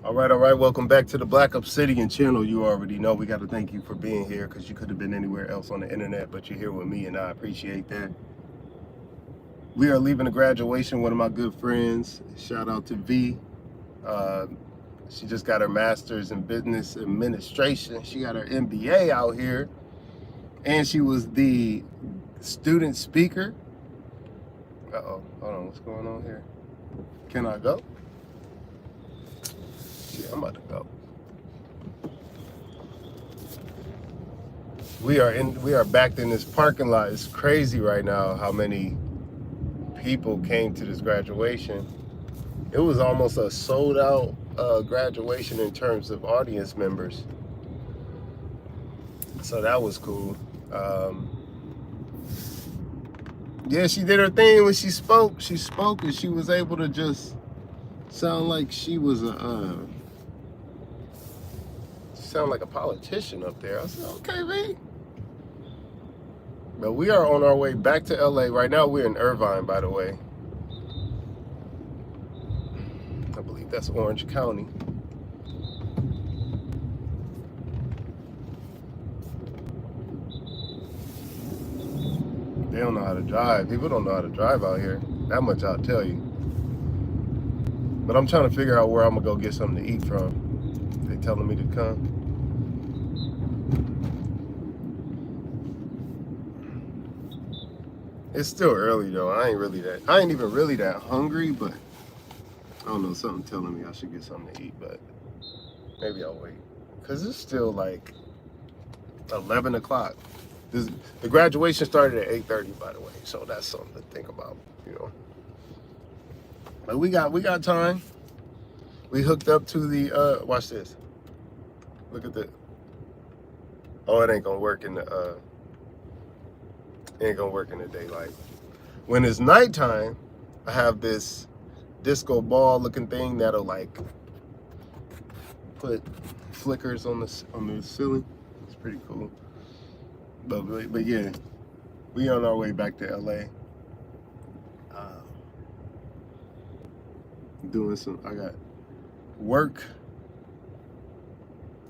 All right. Welcome back to the Black Obsidian channel. You already know we got to thank you for being here because you could have been anywhere else on the internet, but you're here with me, and I appreciate that. We are leaving a graduation. One of my good friends. Shout out to V. Uh, she just got her master's in business administration. She got her MBA out here, and she was the student speaker. Hold on. What's going on here? Can I go? Yeah, I'm about to go. We are backed in this parking lot. It's crazy right now how many people came to this graduation. It was almost a sold out graduation in terms of audience members. So that was cool. Yeah, she did her thing when she spoke. She spoke and she was able to just sound like she was a politician up there. I said, okay, V. But we are on our way back to LA. Right now we're in Irvine, by the way. I believe that's Orange County. They don't know how to drive. People don't know how to drive out here. That much I'll tell you. But I'm trying to figure out where I'm gonna go get something to eat from. They telling me to come. It's still early though. I ain't even really that hungry, but I don't know, something telling me I should get something to eat, but maybe I'll wait. Cause it's still like 11 o'clock. The graduation started at 8:30, by the way, so that's something to think about, you know. But we got time. We hooked up to the watch this. Look at the. Oh, it ain't gonna work in the daylight. When it's nighttime, I have this disco ball looking thing that'll like put flickers on the ceiling. It's pretty cool. But yeah, we on our way back to LA. Doing I got work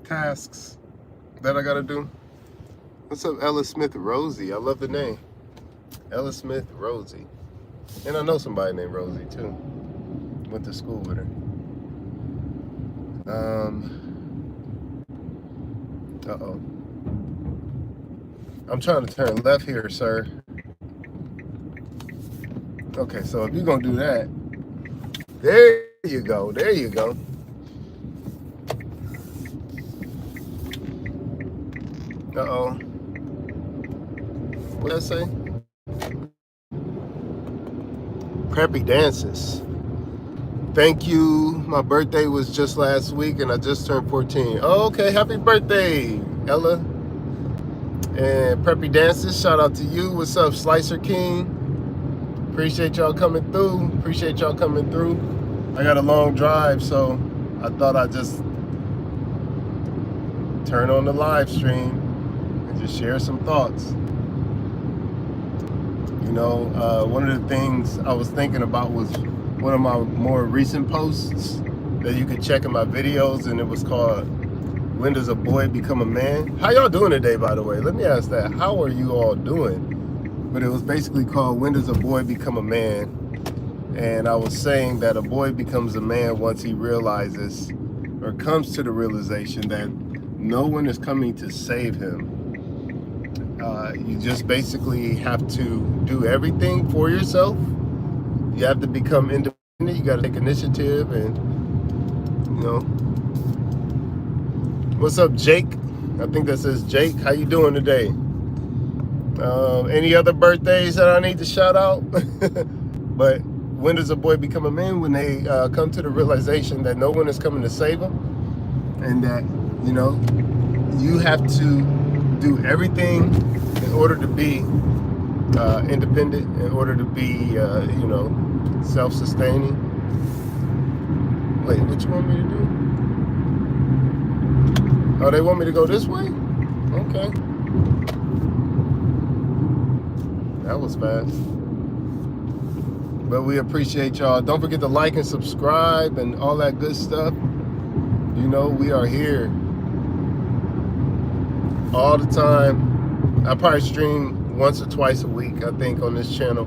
tasks that I gotta do. What's up, Ella Smith Rosie? I love the name. Ella Smith Rosie. And I know somebody named Rosie too. Went to school with her. Uh-oh. I'm trying to turn left here, sir. Okay, so if you're gonna do that, there you go. There you go. Uh-oh. What did I say? Preppy dances. Thank you. My birthday was just last week and I just turned 14. Oh, okay, happy birthday, Ella. And Preppy dances, shout out to you. What's up, Slicer King? Appreciate y'all coming through. I got a long drive, so I thought I'd just turn on the live stream and just share some thoughts. You know, one of the things I was thinking about was one of my more recent posts that you could check in my videos, and it was called "When Does a Boy Become a Man?" How y'all doing today, by the way? Let me ask that. How are you all doing? But it was basically called "When Does a Boy Become a Man?" And I was saying that a boy becomes a man once he realizes or comes to the realization that no one is coming to save him. You just basically have to do everything for yourself. You have to become independent. You got to take initiative, and you know. What's up, Jake? I think that says Jake. How you doing today? Any other birthdays that I need to shout out? But when does a boy become a man? When they come to the realization that no one is coming to save them, and that, you know, you have to do everything in order to be independent, in order to be, you know, self-sustaining. Wait, what you want me to do? Oh, they want me to go this way? Okay. That was fast. But we appreciate y'all. Don't forget to like and subscribe and all that good stuff. You know, we are here all the time. I probably stream once or twice a week, I think, on this channel.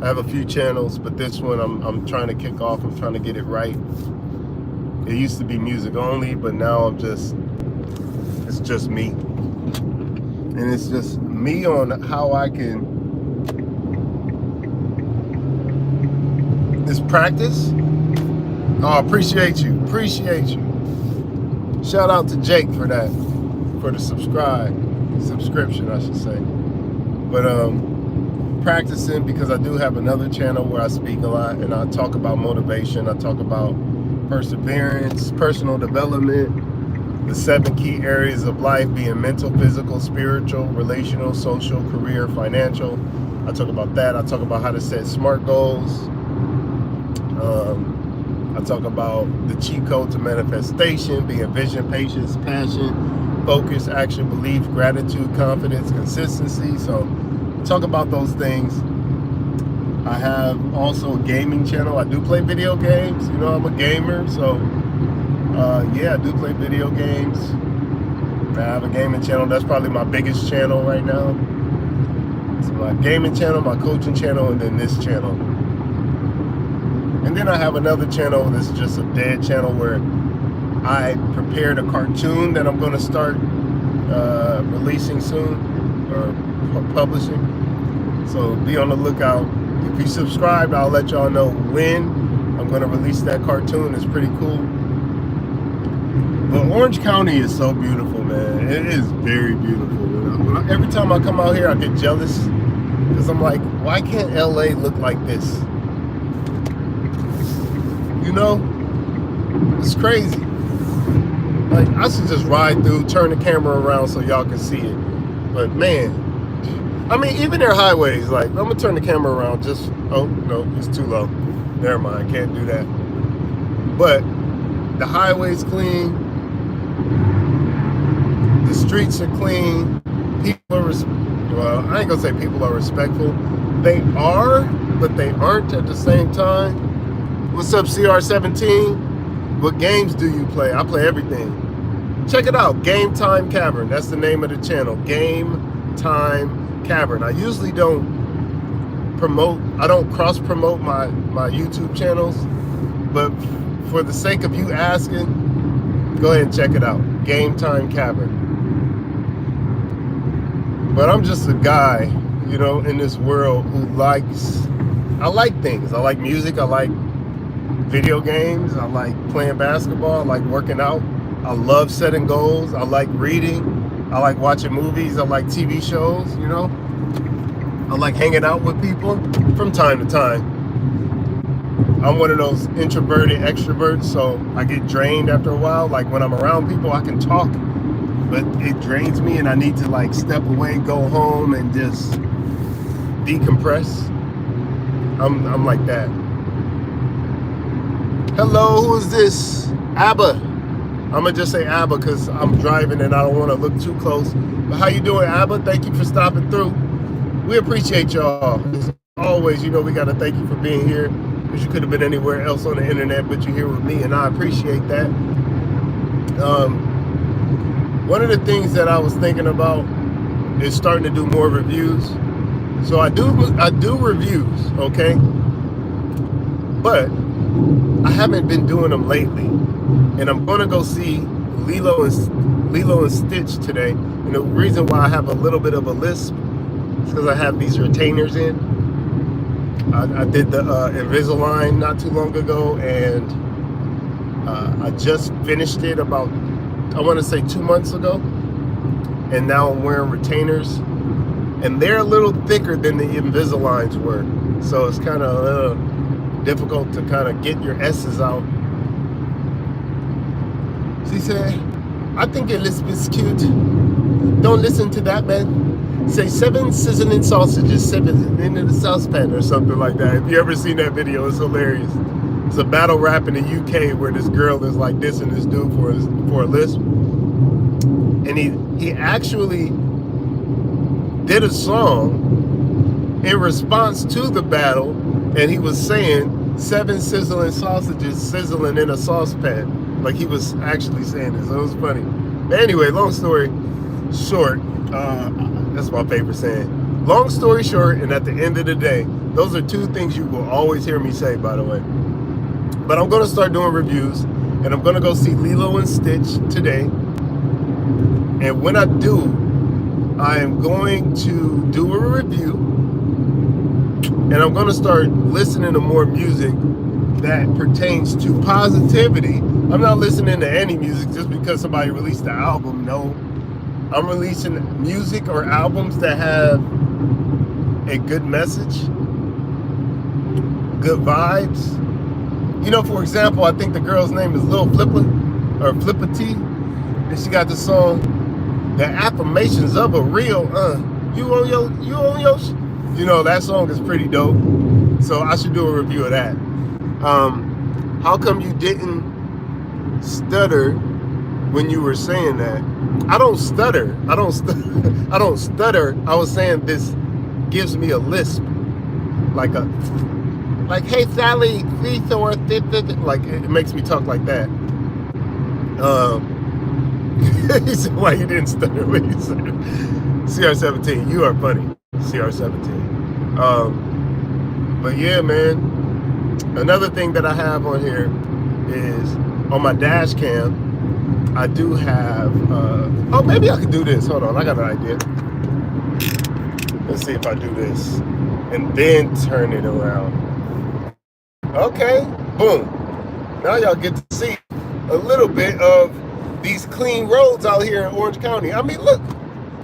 I have a few channels, but this one I'm trying to kick off. I'm trying to get it right. It used to be music only, but now it's just me. And it's just me on how I can, it's practice. Oh, appreciate you. Shout out to Jake for that, for the subscription, I should say. But practicing, because I do have another channel where I speak a lot and I talk about motivation. I talk about perseverance, personal development, the 7 key areas of life being mental, physical, spiritual, relational, social, career, financial. I talk about that. I talk about how to set SMART goals. I talk about the cheat code to manifestation, being vision, patience, passion, focus, action, belief, gratitude, confidence, consistency. So I talk about those things. I have also a gaming channel. I do play video games. You know, I'm a gamer. So yeah, I do play video games. I have a gaming channel. That's probably my biggest channel right now. So my gaming channel, my coaching channel, and then this channel. And then I have another channel that's just a dead channel where I prepared a cartoon that I'm going to start releasing soon, or publishing. So be on the lookout. If you subscribe, I'll let y'all know when I'm going to release that cartoon. It's pretty cool. But Orange County is so beautiful, man. It is very beautiful. Every time I come out here, I get jealous because I'm like, why can't LA look like this? You know, it's crazy. Like, I should just ride through, turn the camera around so y'all can see it. But man, I mean, even their highways, like, I'm gonna turn the camera around just, oh no, it's too low. Never mind, can't do that. But the highway's clean, the streets are clean, people are, well, I ain't gonna say people are respectful. They are, but they aren't at the same time. What's up, CR17? What games do you play? I play everything. Check it out, Game Time Cavern. That's the name of the channel, Game Time Cavern. I usually don't cross-promote my YouTube channels, but for the sake of you asking, go ahead and check it out, Game Time Cavern. But I'm just a guy, you know, in this world who I like things. I like music, I like video games, I like playing basketball, I like working out, I love setting goals, I like reading, I like watching movies, I like TV shows, you know. I like hanging out with people from time to time. I'm one of those introverted extroverts, so I get drained after a while. Like when I'm around people, I can talk, but it drains me and I need to like step away, go home and just decompress. I'm like that. Hello, who is this? Abba. I'm gonna just say Abba because I'm driving and I don't want to look too close. But how you doing, Abba? Thank you for stopping through. We appreciate y'all. As always, you know we gotta thank you for being here because you could have been anywhere else on the internet, but you're here with me, and I appreciate that. One of the things that I was thinking about is starting to do more reviews. So I do reviews, okay? But I haven't been doing them lately, and I'm gonna go see Lilo and Stitch today. And the reason why I have a little bit of a lisp is because I have these retainers in. I did the Invisalign not too long ago, and I just finished it about, I want to say 2 months ago, and now I'm wearing retainers, and they're a little thicker than the Invisaligns were, so it's kind of difficult to kind of get your S's out. She said, I think your lisp is cute. Don't listen to that, man. Say 7 sizzling sausages, 7 into the saucepan or something like that. If you ever seen that video, it's hilarious. It's a battle rap in the UK where this girl is like dissing this dude for a lisp. And he actually did a song in response to the battle, and he was saying 7 sizzling sausages sizzling in a saucepan. Like he was actually saying this. So it was funny. But anyway, long story short, that's my favorite saying. Long story short, and at the end of the day, those are two things you will always hear me say, by the way. But I'm going to start doing reviews, and I'm going to go see Lilo and Stitch today. And when I do, I am going to do a review, and I'm going to start listening to more music that pertains to positivity. I'm not listening to any music just because somebody released the album. No, I'm releasing music or albums that have a good message, good vibes. You know, for example, I think the girl's name is Lil Flippa or Flippa T, and she got the song "The Affirmations of a Real You on your you know, that song is pretty dope. So I should do a review of that. How come you didn't stutter when you were saying that? I don't stutter. I don't stutter. I was saying this gives me a lisp, like hey Sally, please, or like it makes me talk like that. He said, why you didn't stutter when you said it? CR17, you are funny. CR17. But yeah, man. Another thing that I have on here is on my dash cam, I do have, oh, maybe I could do this. Hold on, I got an idea. Let's see if I do this and then turn it around. Okay, boom. Now y'all get to see a little bit of these clean roads out here in Orange County. I mean, look,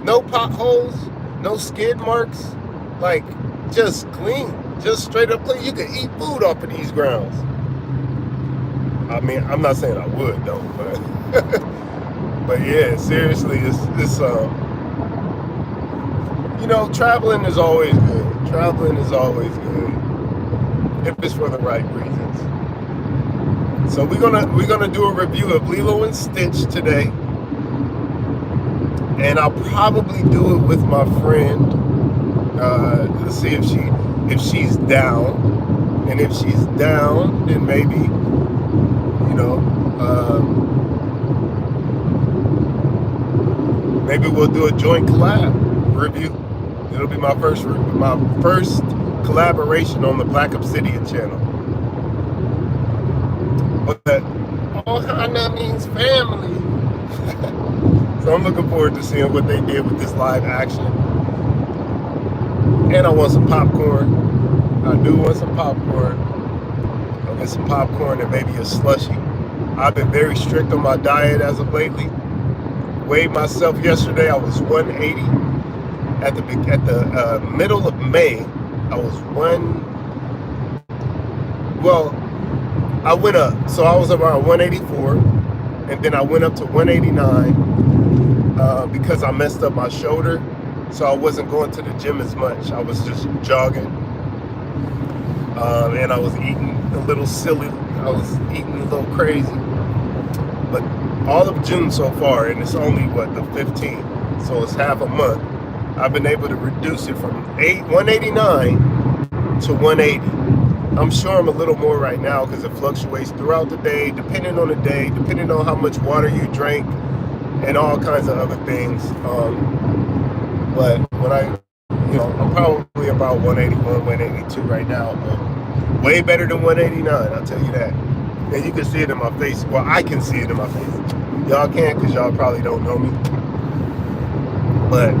no potholes, no skid marks, like just clean. Just straight up clean. You can eat food off of these grounds. I mean, I'm not saying I would though, but but yeah, seriously, it's you know, traveling is always good. Traveling is always good if it's for the right reasons. So we're gonna do a review of Lilo and Stitch today, and I'll probably do it with my friend. Let's see if she's down, and if she's down, then maybe, you know, maybe we'll do a joint collab review. It'll be my first collaboration on the Black Obsidian channel. But all Hana means family. So I'm looking forward to seeing what they did with this live action. And I want some popcorn. I do want some popcorn. I'll get some popcorn and maybe a slushie. I've been very strict on my diet as of lately. Weighed myself yesterday. I was 180. At the middle of May, I was I went up. So I was around 184, and then I went up to 189 because I messed up my shoulder. So I wasn't going to the gym as much. I was just jogging. And I was eating a little silly. I was eating a little crazy. But all of June so far, and it's only, what, the 15th. So it's half a month. I've been able to reduce it from 189 to 180. I'm sure I'm a little more right now because it fluctuates throughout the day, depending on the day, depending on how much water you drank, and all kinds of other things. But when I'm probably about 181, 182 right now, but way better than 189, I'll tell you that. And you can see it in my face. Well, I can see it in my face. Y'all can't because y'all probably don't know me. But,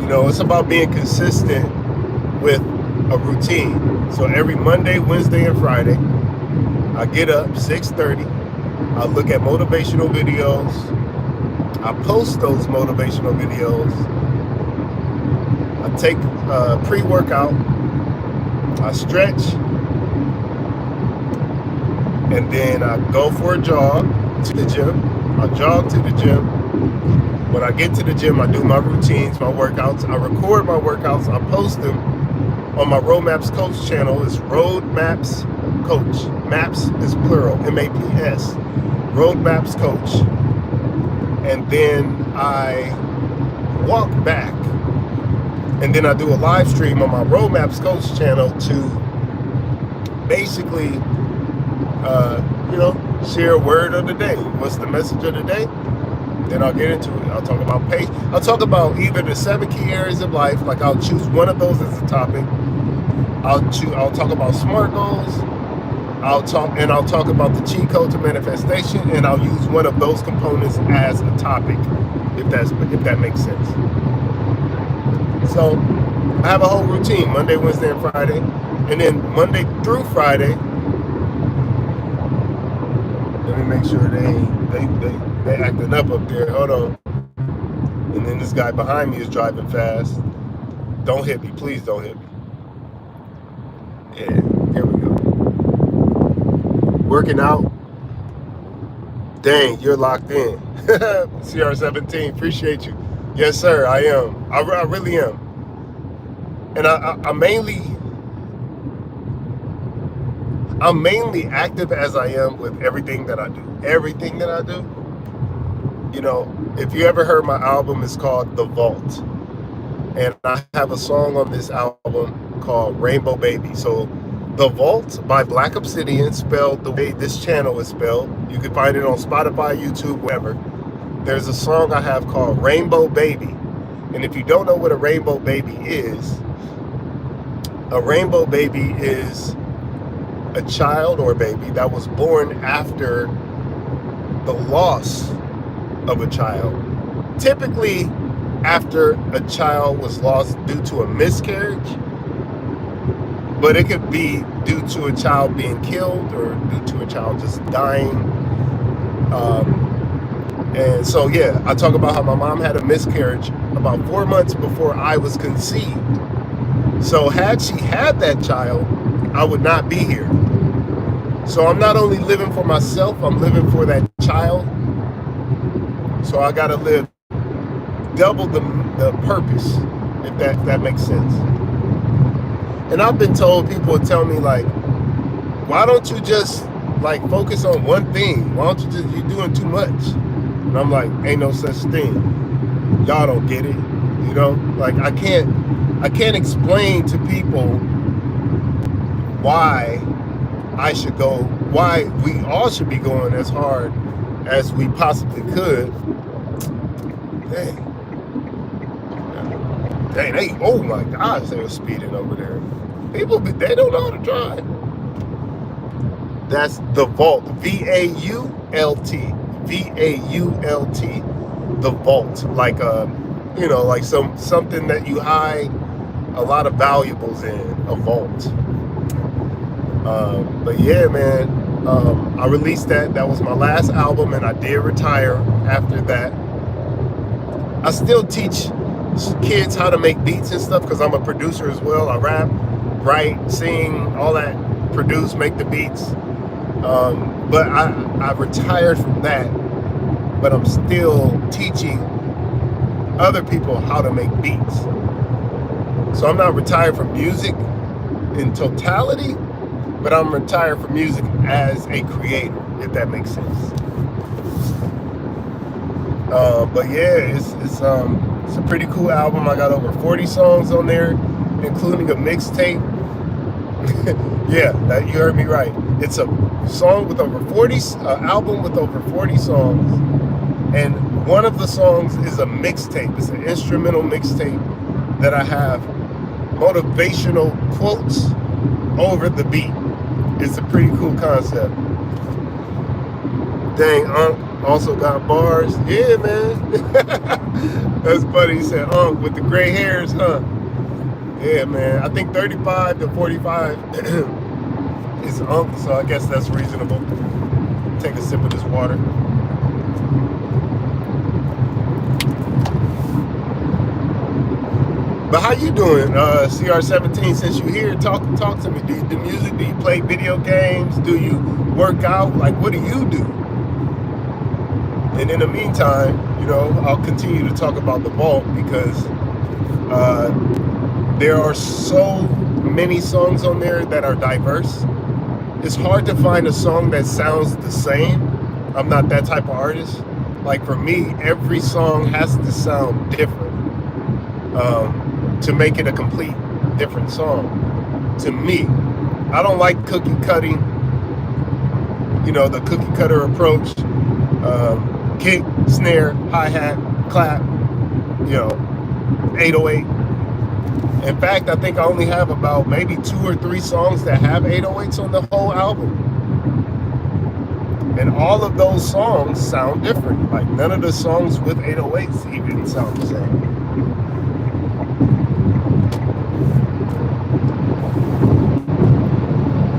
you know, it's about being consistent with a routine. So every Monday, Wednesday, and Friday, I get up 6:30. I look at motivational videos. I post those motivational videos. I take pre-workout, I stretch, and then I go for a jog to the gym. I jog to the gym. When I get to the gym, I do my routines, my workouts. I record my workouts. I post them on my Road Maps Coach channel. It's Road Maps Coach. Maps is plural, M-A-P-S. Road Maps Coach. And then I walk back. And then I do a live stream on my Road Maps Coach channel to basically share a word of the day. What's the message of the day? Then I'll get into it. I'll talk about patience. I'll talk about either the 7 key areas of life. Like I'll choose one of those as a topic. I'll talk about SMART goals. I'll talk about the cheat code to manifestation, and I'll use one of those components as a topic, if that makes sense. So I have a whole routine: Monday, Wednesday, and Friday, and then Monday through Friday. Let me make sure they acting up there. Hold on. And then this guy behind me is driving fast. Don't hit me, please don't hit me. Yeah, here we go. Working out. Dang, you're locked in. CR17, appreciate you. Yes, sir, I am. I really am. And I'm mainly active as I am with everything that I do. Everything that I do. If you ever heard my album, it's called The Vault. And I have a song on this album called Rainbow Baby. So The Vault by Black Obsidian, spelled the way this channel is spelled. You can find it on Spotify, YouTube, wherever. There's a song I have called Rainbow Baby. And if you don't know what a rainbow baby is a child or baby that was born after the loss of a child. Typically after a child was lost due to a miscarriage, but it could be due to a child being killed or due to a child just dying. And so, yeah, I talk about how my mom had a miscarriage about 4 months before I was conceived. So had she had that child, I would not be here. So I'm not only living for myself, I'm living for that child. So I got to live double the purpose, if that makes sense. And I've been told, people would tell me, like, why don't you just like focus on one thing? Why don't you just, you're doing too much? And I'm like, ain't no such thing. Y'all don't get it. Like I can't explain to people why we all should be going as hard as we possibly could. Dang, oh my gosh, they were speeding over there. People, they don't know how to drive. That's The Vault, V-A-U-L-T, V-A-U-L-T, The Vault, like like something that you hide a lot of valuables in, a vault. But yeah, man, I released that. That was my last album, and I did retire after that. I still teach kids how to make beats and stuff because I'm a producer as well. I rap, write, sing, all that, produce, make the beats. But I retired from that, but I'm still teaching other people how to make beats. So I'm not retired from music in totality, but I'm retired from music as a creator, if that makes sense. But yeah, it's a pretty cool album. I got over 40 songs on there, including a mixtape. Yeah, that you heard me right. It's a song with over 40, album with over 40 songs, and one of the songs is a mixtape. It's an instrumental mixtape that I have motivational quotes over the beat. It's a pretty cool concept. Dang, also got bars. Yeah, man. That's funny. He said, with the gray hairs, huh? Yeah, man. I think 35 to 45 is so I guess that's reasonable. Take a sip of this water. But how you doing, CR17? Since you're here, talk to me. Do you do music? Do you play video games? Do you work out? Like, what do you do? And in the meantime, I'll continue to talk about The Vault because there are so many songs on there that are diverse. It's hard to find a song that sounds the same. I'm not that type of artist. Like for me, every song has to sound different to make it a complete different song. To me, I don't like cookie cutting. you know, the cookie cutter approach, kick, snare, hi-hat, clap, you know, 808. In fact, I think I only have about maybe 2 or 3 songs that have 808s on the whole album. And all of those songs sound different. Like none of the songs with 808s even sound the same.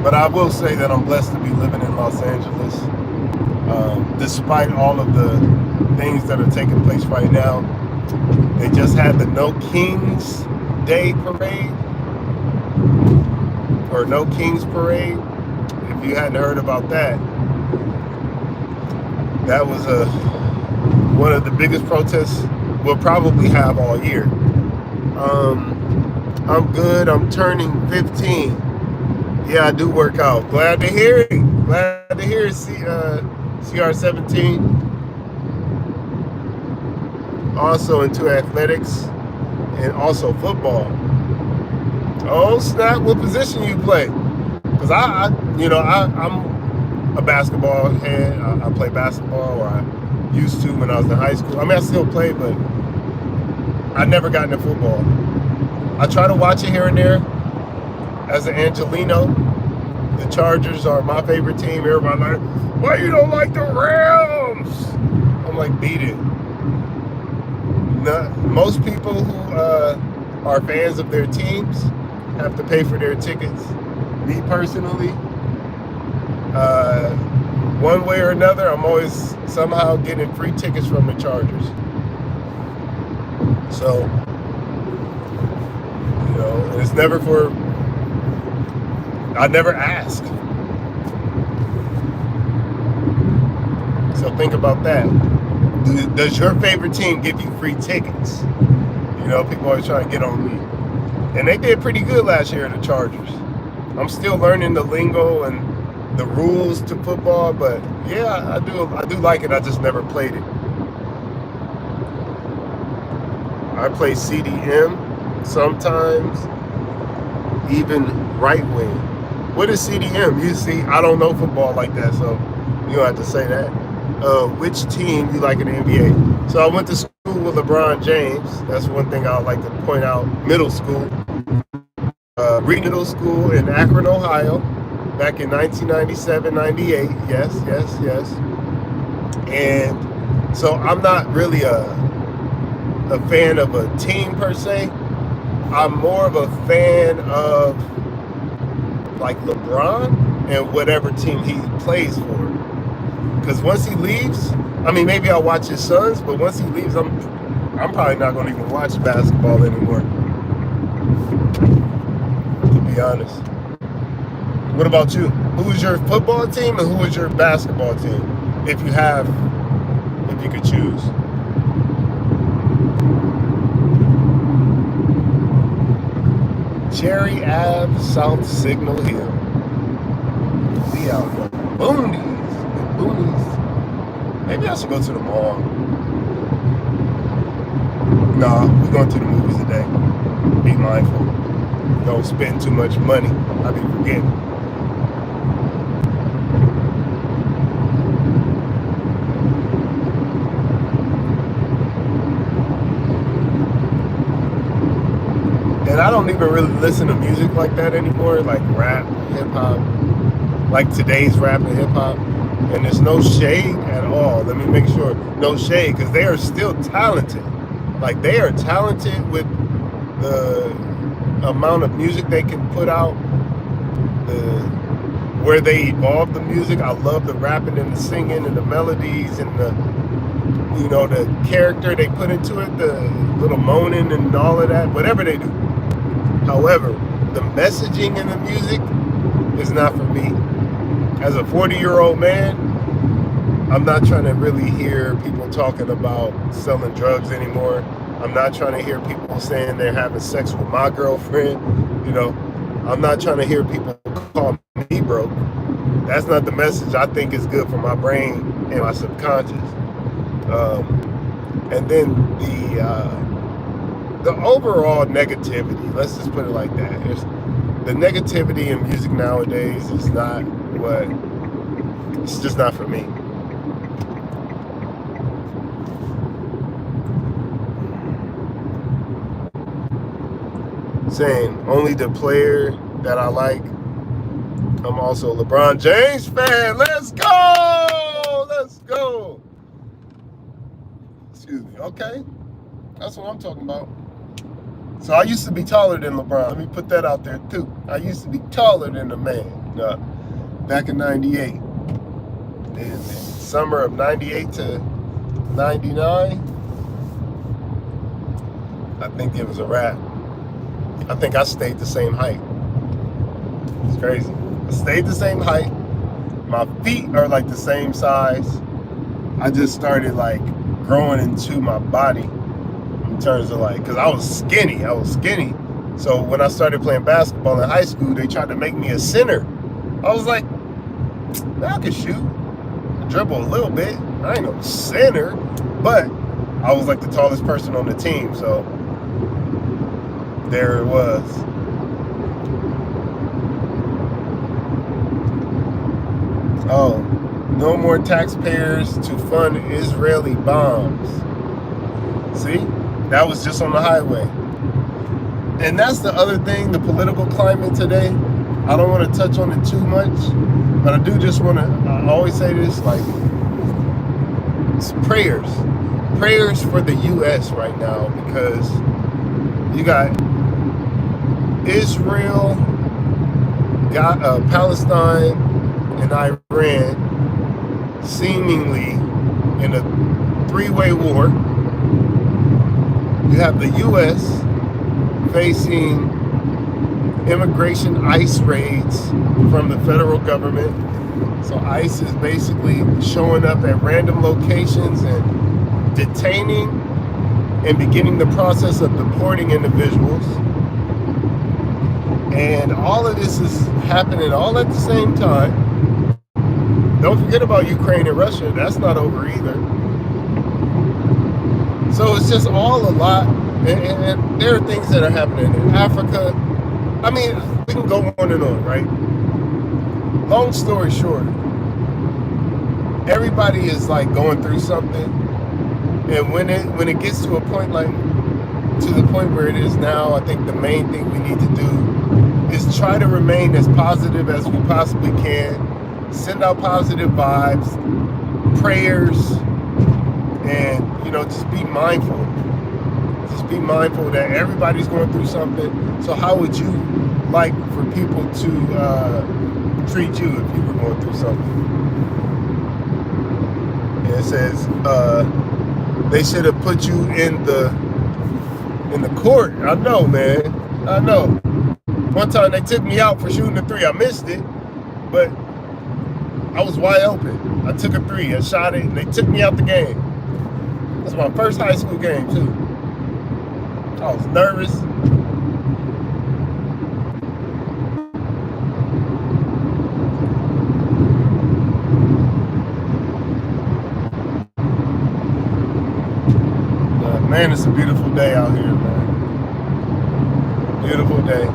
But I will say that I'm blessed to be living in Los Angeles. Despite all of the things that are taking place right now, they just had the No Kings Day Parade, or No Kings Parade. If you hadn't heard about that, that was one of the biggest protests we'll probably have all year. I'm good. I'm turning 15. Yeah, I do work out. Glad to hear it. Glad to hear it, CR17. Also into athletics and also football. Oh snap! What position you play? Because I'm a basketball head. I play basketball, or I used to when I was in high school. I mean, I still play, but I never got into football. I try to watch it here and there. As an Angelino, the Chargers are my favorite team. Everybody like, why you don't like the Rams? I'm like, beat it. Most people who are fans of their teams have to pay for their tickets. Me personally, one way or another, I'm always somehow getting free tickets from the Chargers. So, you know, it's never for, I never ask. So think about that. Does your favorite team give you free tickets? You know, people always trying to get on me. And they did pretty good last year, the Chargers. I'm still learning the lingo and the rules to football, but yeah, I do like it. I just never played it. I play CDM sometimes, even right wing. What is CDM? You see, I don't know football like that, so you don't have to say that. Which team you like in the NBA? So I went to school with LeBron James. That's one thing I would like to point out. Middle school. Regional school in Akron, Ohio, back in 1997, 98. Yes. And so I'm not really a fan of a team per se. I'm more of a fan of like LeBron and whatever team he plays for. Because once he leaves, I mean, maybe I'll watch his sons, but once he leaves, I'm probably not going to even watch basketball anymore, to be honest. What about you? Who is your football team and who is your basketball team? If you could choose. Cherry Ave, South Signal Hill. We out here. Boonies. Maybe I should go to the mall. Nah, we're going to the movies today. Be mindful. Don't spend too much money. I be forgetting. And I don't even really listen to music like that anymore, like rap, hip hop, like today's rap and hip hop. And there's no shade at all. Let me make sure, no shade, because they are still talented. Like, they are talented with the amount of music they can put out, where they evolve the music. I love the rapping and the singing and the melodies and the, you know, the character they put into it, the little moaning and all of that, whatever they do. However, the messaging in the music is not for me. As a 40-year-old man, I'm not trying to really hear people talking about selling drugs anymore. I'm not trying to hear people saying they're having sex with my girlfriend. You know, I'm not trying to hear people call me broke. That's not the message I think is good for my brain and my subconscious. And then the overall negativity, let's just put it like that. The negativity in music nowadays is not what It's just not for me. Saying only the player that I like. I'm also a LeBron James fan. Let's go! Let's go! Excuse me. Okay. That's what I'm talking about. So I used to be taller than LeBron. Let me put that out there too. I used to be taller than the man. Back in 98. In summer of 98 to 99, I think it was a wrap. I think I stayed the same height. It's crazy. I stayed the same height. My feet are like the same size. I just started like growing into my body in terms of like, because I was skinny. So when I started playing basketball in high school, they tried to make me a center. I was like, man, I can shoot. I dribble a little bit. I ain't no center. But I was like the tallest person on the team. So there it was. Oh, no more taxpayers to fund Israeli bombs. See? That was just on the highway. And that's the other thing, the political climate today. I don't want to touch on it too much, but I do just want to, I always say this, like, it's prayers. Prayers for the U.S. right now, because you got Israel, got Palestine, and Iran seemingly in a three-way war. You have the U.S. facing immigration ICE raids from the federal government. So ICE is basically showing up at random locations and detaining and beginning the process of deporting individuals. And all of this is happening all at the same time. Don't forget about Ukraine and Russia. That's not over either. So it's just all a lot. And there are things that are happening in Africa. I mean, we can go on and on, right? Long story short, everybody is like going through something. And when it gets to a point like, to the point where it is now, I think the main thing we need to do is try to remain as positive as we possibly can. Send out positive vibes, prayers, and, you know, just be mindful. Just be mindful that everybody's going through something. So how would you like for people to treat you if you were going through something? And it says they should have put you in the court. I know, man. I know. One time they took me out for shooting a three. I missed it, but I was wide open. I took a three, I shot it, and they took me out the game. That's my first high school game, too. I was nervous. But man, it's a beautiful day out here, man. Beautiful day.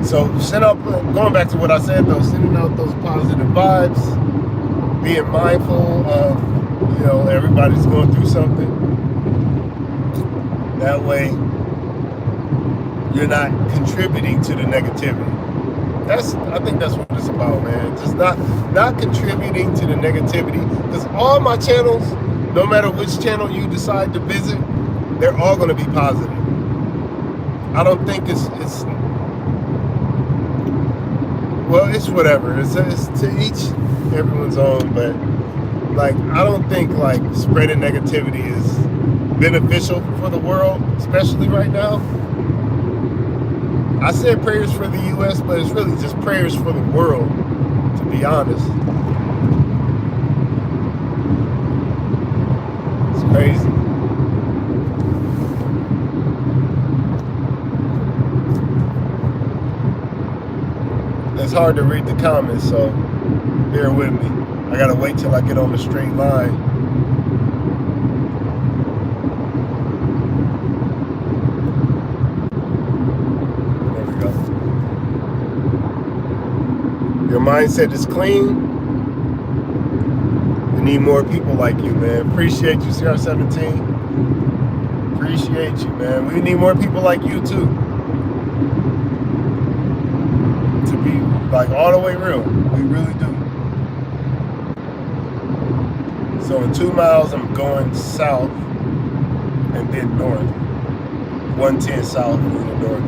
So send out, going back to what I said though, sending out those positive vibes, being mindful of, you know, everybody's going through something. That way, you're not contributing to the negativity. I think that's what it's about, man. Just not contributing to the negativity. Because all my channels, no matter which channel you decide to visit, they're all going to be positive. I don't think it's well, it's whatever. It's to each everyone's own, but like I don't think like spreading negativity is beneficial for the world, especially right now. I said prayers for the U.S., but it's really just prayers for the world, to be honest. It's crazy. It's hard to read the comments, so bear with me. I gotta wait till I get on the straight line. There we go. Your mindset is clean. We need more people like you, man. Appreciate you, CR17. Appreciate you, man. We need more people like you too. To be like all the way real. We really do. So in 2 miles, I'm going south and then north. 110 south and then north.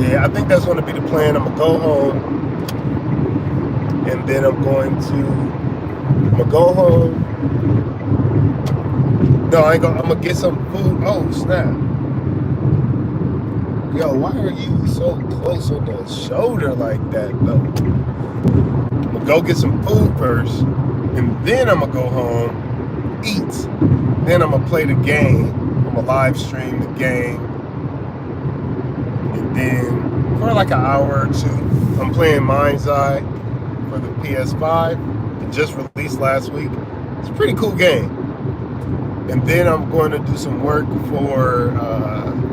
Yeah, I think that's going to be the plan. I'm going to go home. And then I'm going to go home. No, I ain't gonna, I'm going to get some food. Oh, snap. Yo, why are you so close on the shoulder like that, though? I'm gonna go get some food first, and then I'm gonna go home, eat. Then I'm gonna play the game. I'm gonna live stream the game. And then for like an hour or two, I'm playing Mind's Eye for the PS5. It just released last week. It's a pretty cool game. And then I'm going to do some work for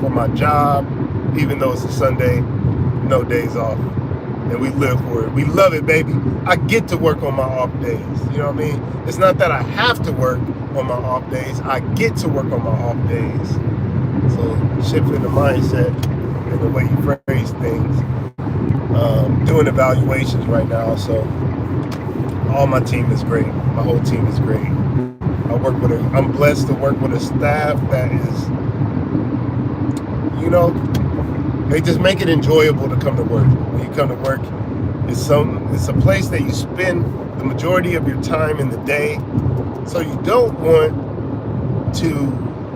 my job. Even though it's a Sunday, no days off. And we live for it. We love it, baby. I get to work on my off days. You know what I mean? It's not that I have to work on my off days. I get to work on my off days. So shifting the mindset and the way you phrase things. Doing evaluations right now. So all my team is great. My whole team is great. I'm blessed to work with a staff that is, you know, they just make it enjoyable to come to work. When you come to work, it's a place that you spend the majority of your time in the day. So you don't want to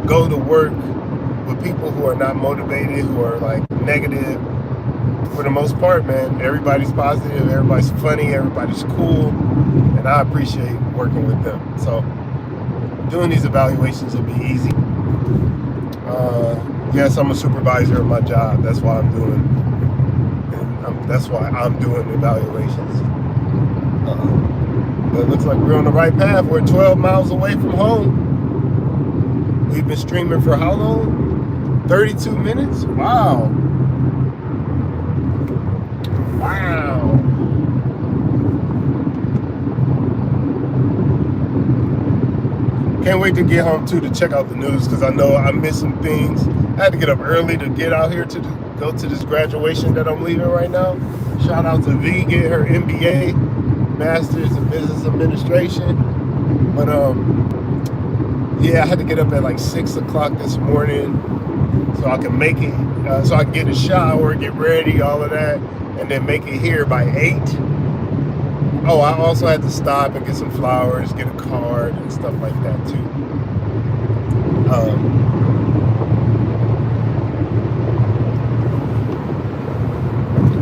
go to work with people who are not motivated, who are like negative. For the most part, man, everybody's positive, everybody's funny, everybody's cool, and I appreciate working with them. So doing these evaluations will be easy. Yes, I'm a supervisor of my job. That's why I'm doing evaluations. But it looks like we're on the right path. We're 12 miles away from home. We've been streaming for how long? 32 minutes? Wow. Wow. Can't wait to get home too to check out the news because I know I'm missing things. I had to get up early to get out here to go to this graduation that I'm leaving right now. Shout out to V, get her MBA, Master's in Business Administration. But yeah, I had to get up at like 6 o'clock this morning so I can make it, so I can get a shower, get ready, all of that, and then make it here by 8. Oh, I also had to stop and get some flowers, get a card and stuff like that too.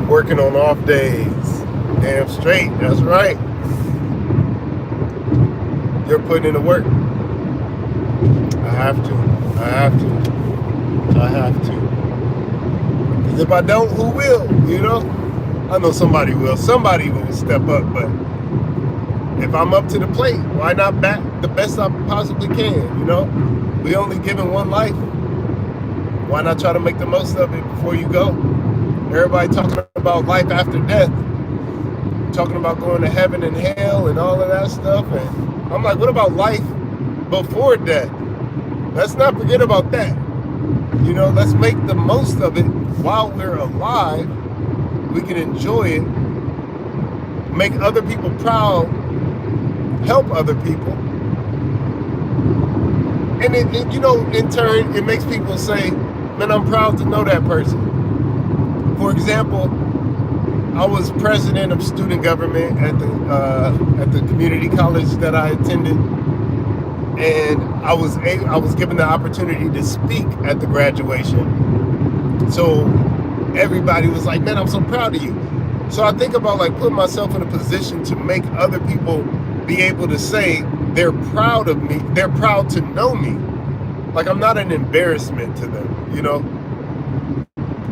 Working on off days. Damn straight, that's right. You're putting in the work. I have to. Because if I don't, who will, you know? I know somebody will. Somebody will step up, but if I'm up to the plate, why not back the best I possibly can, you know? We only given one life. Why not try to make the most of it before you go? Everybody talking about life after death. Talking about going to heaven and hell and all of that stuff. And I'm like, what about life before death? Let's not forget about that. You know, let's make the most of it while we're alive. We can enjoy it, make other people proud, help other people. And it, you know, in turn, it makes people say, man, I'm proud to know that person. For example, I was president of student government at the community college that I attended. And I was given the opportunity to speak at the graduation. So everybody was like, man, I'm so proud of you. So I think about like putting myself in a position to make other people be able to say they're proud of me. They're proud to know me. Like I'm not an embarrassment to them, you know?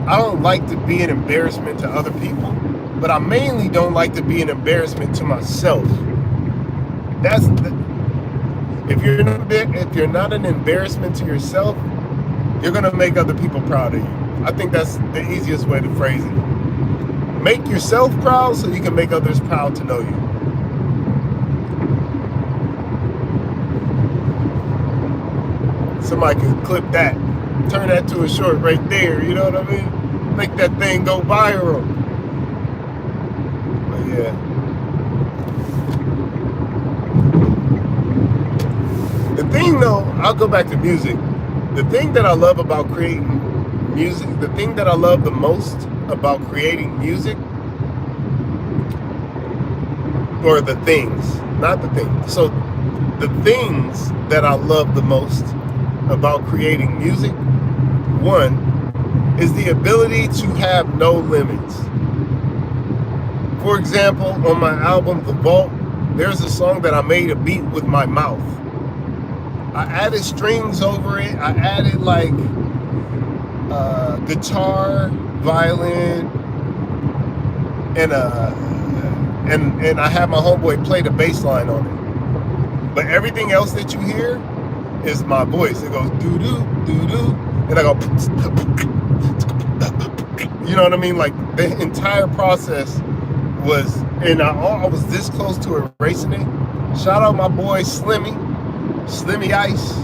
I don't like to be an embarrassment to other people, but I mainly don't like to be an embarrassment to myself. If you're not an embarrassment to yourself, you're going to make other people proud of you. I think that's the easiest way to phrase it. Make yourself proud so you can make others proud to know you. Somebody could clip that, turn that to a short right there, you know what I mean? Make that thing go viral. But yeah. The thing though, I'll go back to music. The thing that I love about creating music, the thing that I love the most about creating music, or the things, not the thing. So the things that I love the most about creating music, one, is the ability to have no limits. For example, on my album, The Vault, there's a song that I made a beat with my mouth. I added strings over it. I added like guitar, violin, and I had my homeboy play the bass line on it. But everything else that you hear is my voice. It goes doo doo doo doo, and I go, you know what I mean? Like the entire process was, and I was this close to erasing it. Shout out my boy Slimmy Ice.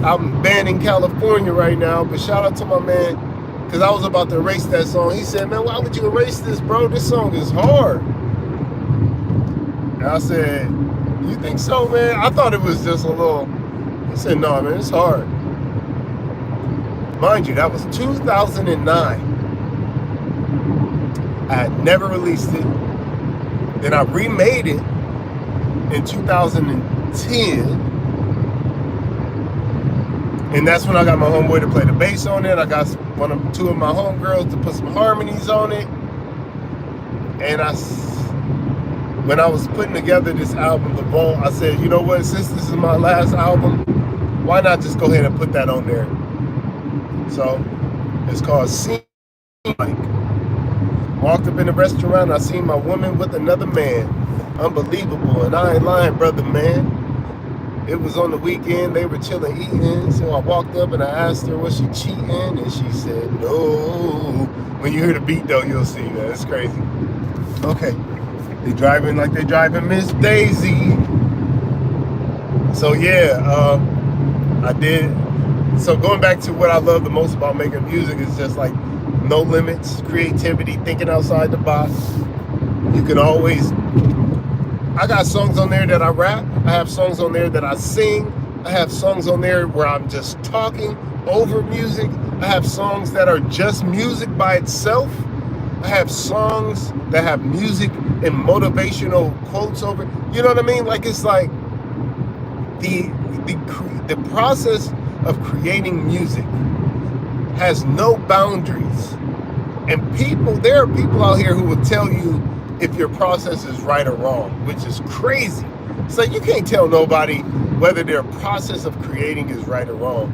I'm banned in California right now, but shout out to my man, because I was about to erase that song. He said, man, why would you erase this, bro? This song is hard. And I said, you think so, man? I thought it was just a little. He said, no, man, it's hard. Mind you, that was 2009. I had never released it. Then I remade it in 2010. And that's when I got my homeboy to play the bass on it. I got two of my homegirls to put some harmonies on it. And when I was putting together this album, The Vault, I said, you know what, since this is my last album, why not just go ahead and put that on there? So it's called Seem Like. Walked up in the restaurant, I seen my woman with another man. Unbelievable, and I ain't lying, brother, man. It was on the weekend, they were chilling, eating, so I walked up and I asked her, was she cheating? And she said, no. When you hear the beat, though, you'll see that. It's crazy. Okay. They driving like they driving Miss Daisy. So, yeah, I did. So going back to what I love the most about making music is just like no limits, creativity, thinking outside the box. You can always... I got songs on there that I rap. I have songs on there that I sing. I have songs on there where I'm just talking over music. I have songs that are just music by itself. I have songs that have music and motivational quotes over. You know what I mean? Like it's like the process of creating music has no boundaries. And there are people out here who will tell you if your process is right or wrong, which is crazy. It's like you can't tell nobody whether their process of creating is right or wrong.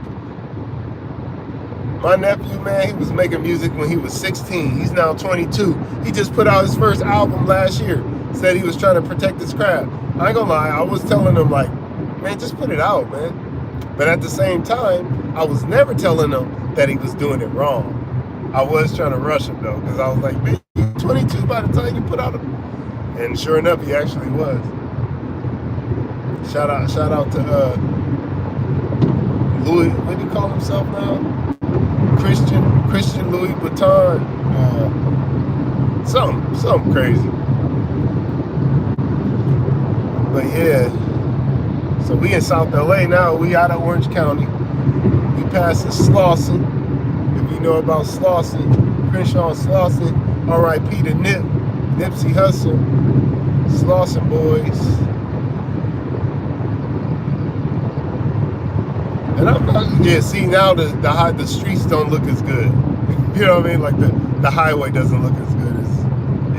My nephew, man, he was making music when he was 16. He's now 22. He just put out his first album last year. Said he was trying to protect his craft. I ain't gonna lie, I was telling him like, man, just put it out, man. But at the same time, I was never telling him that he was doing it wrong. I was trying to rush him though, because I was like, man, you're 22 by the time you put out a... And sure enough, he actually was. Shout out to Louis, what do you call himself now? Christian Louis Vuitton. Something crazy. But yeah. So we in South LA now. We out of Orange County. We passing Slauson. If you know about Slauson, Crenshaw Slauson, R.I.P. to Nipsey Hussle, Slauson boys. And I'm not, yeah, see now the streets don't look as good. You know what I mean? Like the highway doesn't look as good as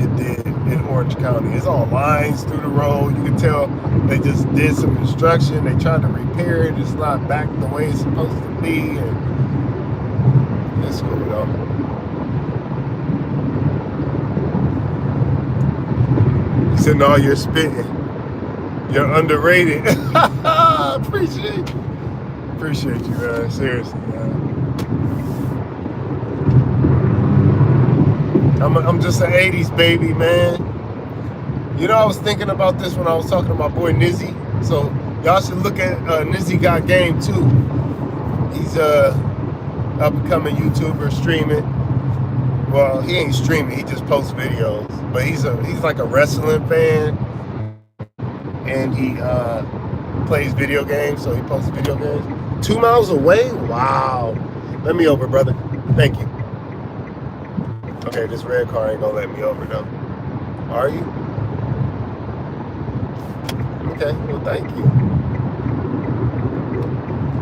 it did in Orange County. It's all lines through the road. You can tell they just did some construction. They tried to repair it. It's not back the way it's supposed to be. And it's cool though. He said, no, you're spitting. You're underrated. Appreciate you, man. Seriously, man. I'm just an 80s baby, man. You know, I was thinking about this when I was talking to my boy Nizzy. So y'all should look at Nizzy Got Game too. He's a up and coming YouTuber streaming. Well, he ain't streaming, he just posts videos. But he's like a wrestling fan, and he plays video games, so he posts video games. 2 miles away? Wow. Let me over, brother. Thank you. Okay, this red car ain't gonna let me over though. Are you? Okay, well thank you.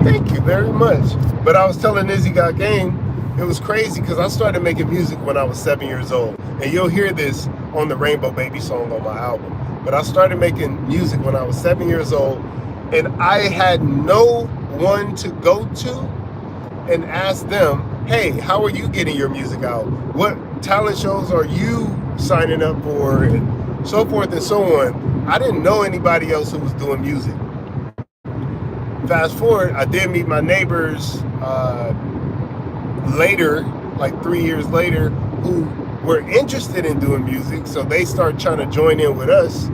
Thank you very much. But I was telling Izzy Got Game, it was crazy because I started making music when I was 7 years old. And you'll hear this on the Rainbow Baby song on my album. But I started making music when I was 7 years old, and I had no one to go to and ask them, hey, how are you getting your music out? What talent shows are you signing up for? And so forth and so on. I didn't know anybody else who was doing music. Fast forward, I did meet my neighbors later, like 3 years later, who were interested in doing music. So they started trying to join in with us.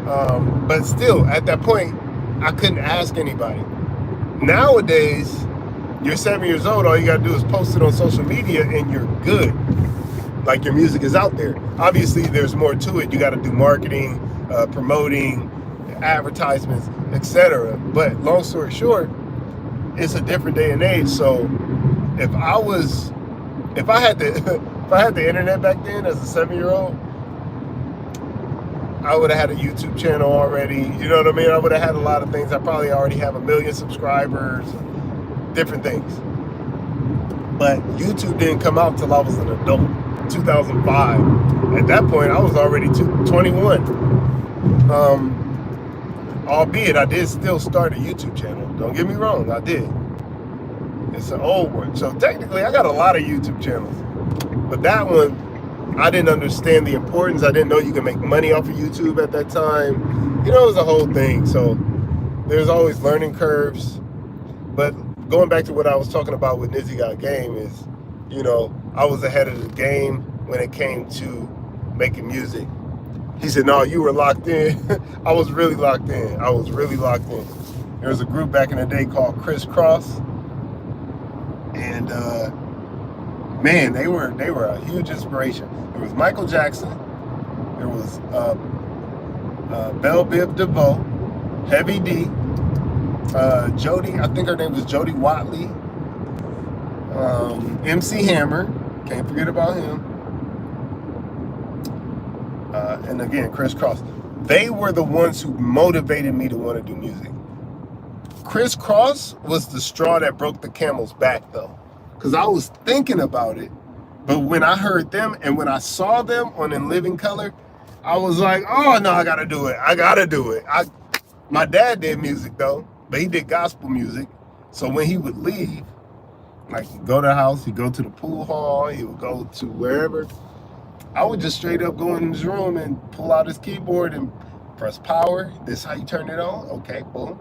But still, at that point, I couldn't ask anybody. Nowadays, you're 7 years old, all you gotta do is post it on social media and you're good. Like your music is out there. Obviously, there's more to it. You gotta do marketing, promoting, advertisements, etc. But long story short, it's a different day and age. So if I had the internet back then as a 7-year-old, I would have had a YouTube channel already. You know what I mean? I would have had a lot of things. I probably already have 1 million subscribers, different things. But YouTube didn't come out until I was an adult, 2005. At that point, I was already 21. Albeit, I did still start a YouTube channel. Don't get me wrong, I did. It's an old one. So technically, I got a lot of YouTube channels. But that one, I didn't understand the importance. I didn't know you could make money off of YouTube at that time. You know, it was a whole thing. So there's always learning curves. But going back to what I was talking about with Nizzy Got Game is, you know, I was ahead of the game when it came to making music. He said, no, you were locked in. I was really locked in. I was really locked in. There was a group back in the day called Crisscross. And man, they were a huge inspiration. There was Michael Jackson. There was Belle Biv DeVoe, Heavy D, Jody, I think her name was Jody Watley, MC Hammer, can't forget about him. And again, Crisscross. They were the ones who motivated me to want to do music. Crisscross was the straw that broke the camel's back, though, because I was thinking about it, but when I heard them and when I saw them on In Living Color, I was like, oh no, I gotta do it. I gotta do it. My dad did music though, but he did gospel music. So when he would leave, like he'd go to the house, he'd go to the pool hall, he would go to wherever, I would just straight up go in his room and pull out his keyboard and press power. This is how you turn it on. Okay, boom.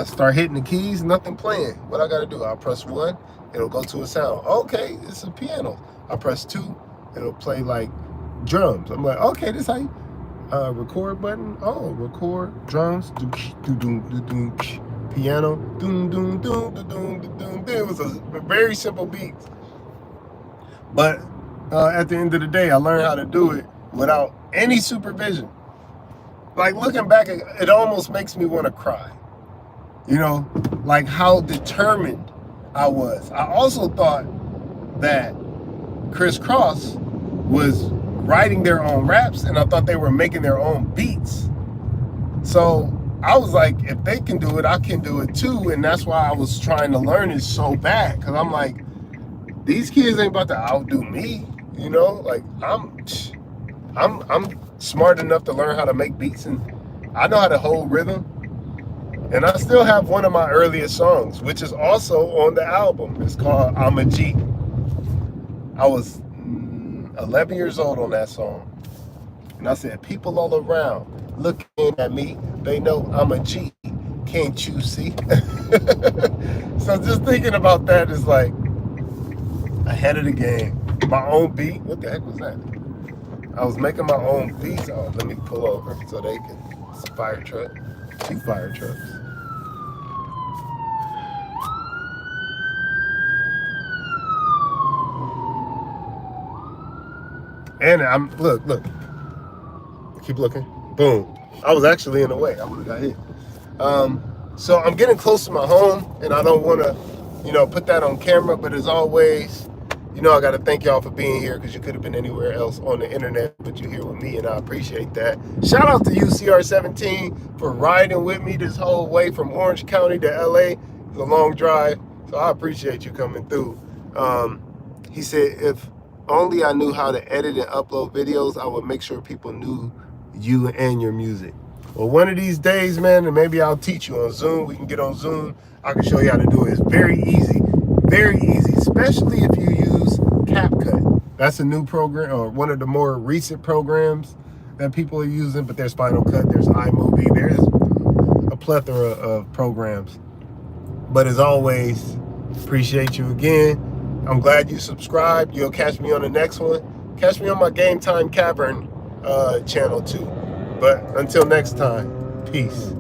Start hitting the keys, nothing playing. What I gotta do? I'll press 1, it'll go to a sound. Okay, it's a piano. I press 2, it'll play like drums. I'm like, okay, this how you record button. Oh, record drums. Piano. It was a very simple beat. But at the end of the day, I learned how to do it without any supervision. Like looking back, it almost makes me want to cry. You know, like how determined I was. I also thought that Crisscross was writing their own raps, and I thought they were making their own beats. So I was like, if they can do it, I can do it too. And that's why I was trying to learn it so bad, because I'm like, these kids ain't about to outdo me. You know, like I'm smart enough to learn how to make beats, and I know how to hold rhythm. And I still have one of my earliest songs, which is also on the album. It's called I'm a G. I was 11 years old on that song. And I said, people all around looking at me, they know I'm a G. Can't you see? So just thinking about that is like ahead of the game. my own beat. What the heck was that? I was making my own beats. Oh, let me pull over so they can. It's a fire truck. 2 fire trucks. And I'm look. Keep looking. Boom. I was actually in the way. I would have got hit. So I'm getting close to my home, and I don't want to, put that on camera. But as always, I got to thank y'all for being here, because you could have been anywhere else on the internet, but you're here with me, and I appreciate that. Shout out to you, CR17, for riding with me this whole way from Orange County to LA. It's a long drive, so I appreciate you coming through. He said, if only I knew how to edit and upload videos, I would make sure people knew you and your music. Well, one of these days, man, and maybe I'll teach you on Zoom. We can get on Zoom. I can show you how to do it. It's very easy, especially if you use CapCut. That's a new program, or one of the more recent programs that people are using, but there's Final Cut, there's iMovie, there's a plethora of programs. But as always, appreciate you again. I'm glad you subscribed. You'll catch me on the next one. Catch me on my Game Time Cavern channel too. But until next time, peace.